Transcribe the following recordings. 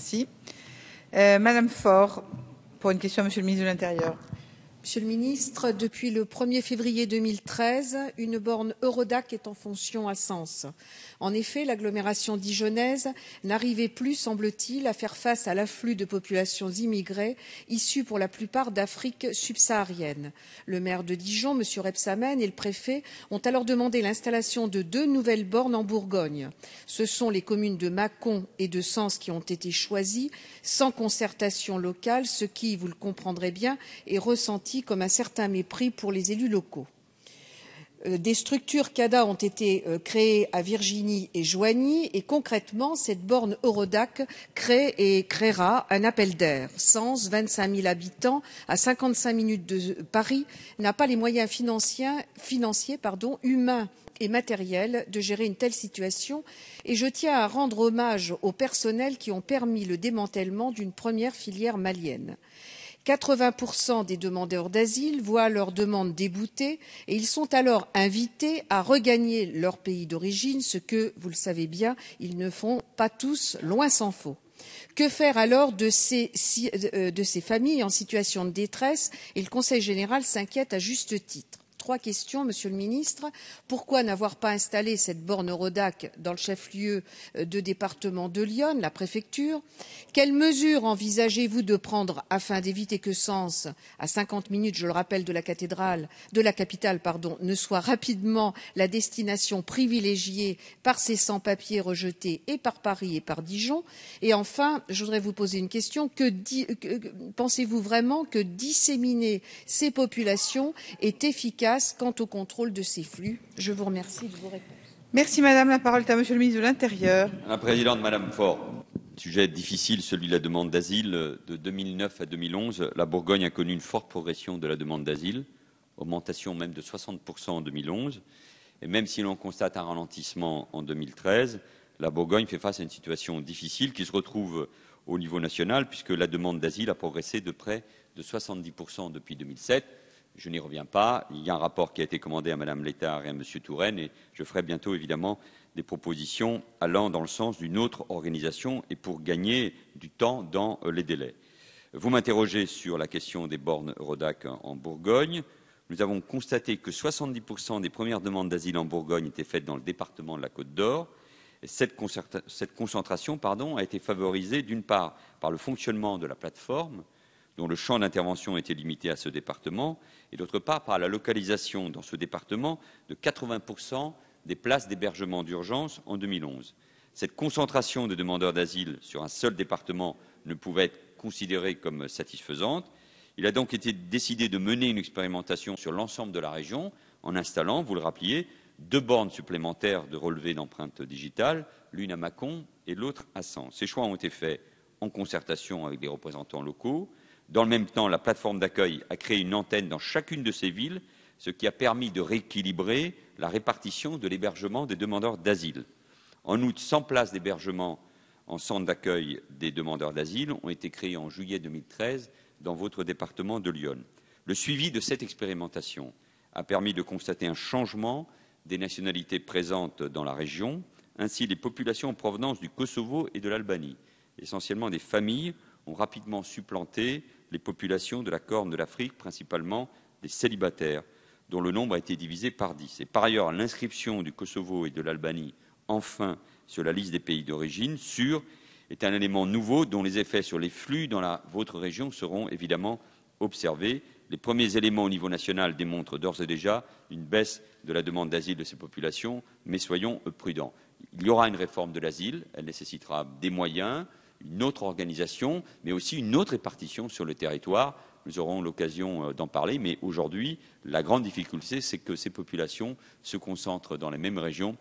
Merci. Madame Faure, pour une question à Monsieur le ministre de l'Intérieur. Monsieur le ministre, depuis le 1er février 2013, une borne Eurodac est en fonction à Sens. En effet, l'agglomération dijonnaise n'arrivait plus, semble-t-il, à faire face à l'afflux de populations immigrées issues pour la plupart d'Afrique subsaharienne. Le maire de Dijon, M. Rebsamen, et le préfet ont alors demandé l'installation de 2 nouvelles bornes en Bourgogne. Ce sont les communes de Mâcon et de Sens qui ont été choisies, sans concertation locale, ce qui, vous le comprendrez bien, est ressenti comme un certain mépris pour les élus locaux. Des structures CADA ont été créées à Virginie et Joigny et concrètement, cette borne Eurodac crée et créera un appel d'air. Sens, 25 000 habitants, à 55 minutes de Paris, n'a pas les moyens financiers, humains et matériels de gérer une telle situation et je tiens à rendre hommage aux personnels qui ont permis le démantèlement d'une première filière malienne. 80% des demandeurs d'asile voient leur demande déboutée et ils sont alors invités à regagner leur pays d'origine, ce que, vous le savez bien, ils ne font pas tous, loin s'en faut. Que faire alors de ces familles en situation de détresse? Et le Conseil général s'inquiète à juste titre. 3 questions, Monsieur le Ministre. Pourquoi n'avoir pas installé cette borne Eurodac dans le chef-lieu de département de Lyon, la préfecture? Quelles mesures envisagez-vous de prendre afin d'éviter que Sens, à 50 minutes, je le rappelle, de la capitale, ne soit rapidement la destination privilégiée par ces sans-papiers rejetés et par Paris et par Dijon? Et enfin, je voudrais vous poser une question. Pensez-vous vraiment que disséminer ces populations est efficace quant au contrôle de ces flux? Je vous remercie de vos réponses. Merci Madame. La parole est à Monsieur le ministre de l'Intérieur. Madame la Présidente, Madame Faure, sujet difficile, celui de la demande d'asile. De 2009 à 2011, la Bourgogne a connu une forte progression de la demande d'asile, augmentation même de 60% en 2011. Et même si l'on constate un ralentissement en 2013, la Bourgogne fait face à une situation difficile qui se retrouve au niveau national, puisque la demande d'asile a progressé de près de 70% depuis 2007. Je n'y reviens pas. Il y a un rapport qui a été commandé à Madame Létard et à Monsieur Touraine et je ferai bientôt évidemment des propositions allant dans le sens d'une autre organisation et pour gagner du temps dans les délais. Vous m'interrogez sur la question des bornes Eurodac en Bourgogne. Nous avons constaté que 70% des premières demandes d'asile en Bourgogne étaient faites dans le département de la Côte d'Or. Et cette concentration a été favorisée d'une part par le fonctionnement de la plateforme, dont le champ d'intervention était limité à ce département, et d'autre part par la localisation dans ce département de 80% des places d'hébergement d'urgence en 2011. Cette concentration de demandeurs d'asile sur un seul département ne pouvait être considérée comme satisfaisante. Il a donc été décidé de mener une expérimentation sur l'ensemble de la région en installant, vous le rappeliez, 2 bornes supplémentaires de relevé d'empreintes digitales, l'une à Mâcon et l'autre à Sens. Ces choix ont été faits en concertation avec des représentants locaux. Dans le même temps, la plateforme d'accueil a créé une antenne dans chacune de ces villes, ce qui a permis de rééquilibrer la répartition de l'hébergement des demandeurs d'asile. En outre, 100 places d'hébergement en centre d'accueil des demandeurs d'asile ont été créées en juillet 2013 dans votre département de Lyon. Le suivi de cette expérimentation a permis de constater un changement des nationalités présentes dans la région. Ainsi, les populations en provenance du Kosovo et de l'Albanie, essentiellement des familles, ont rapidement supplanté les populations de la Corne de l'Afrique, principalement des célibataires, dont le nombre a été divisé par 10. Et par ailleurs, l'inscription du Kosovo et de l'Albanie, enfin, sur la liste des pays d'origine sûrs, est un élément nouveau dont les effets sur les flux dans votre région seront évidemment observés. Les premiers éléments au niveau national démontrent d'ores et déjà une baisse de la demande d'asile de ces populations, mais soyons prudents. Il y aura une réforme de l'asile, elle nécessitera des moyens, une autre organisation, mais aussi une autre répartition sur le territoire. Nous aurons l'occasion d'en parler, mais aujourd'hui, la grande difficulté, c'est que ces populations se concentrent dans les mêmes régions.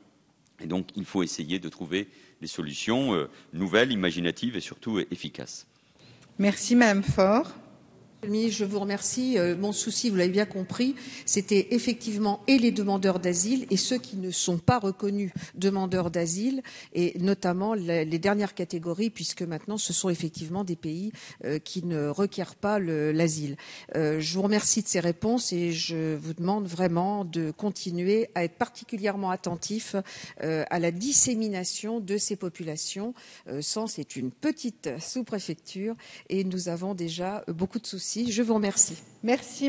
Et donc, il faut essayer de trouver des solutions nouvelles, imaginatives et surtout efficaces. Merci, Madame Faure. Monsieur le ministre, je vous remercie. Mon souci, vous l'avez bien compris, c'était effectivement et les demandeurs d'asile et ceux qui ne sont pas reconnus demandeurs d'asile, et notamment les dernières catégories, puisque maintenant ce sont effectivement des pays qui ne requièrent pas l'asile. Je vous remercie de ces réponses et je vous demande vraiment de continuer à être particulièrement attentif à la dissémination de ces populations. Sens est une petite sous-préfecture et nous avons déjà beaucoup de soucis. Je vous remercie. Merci.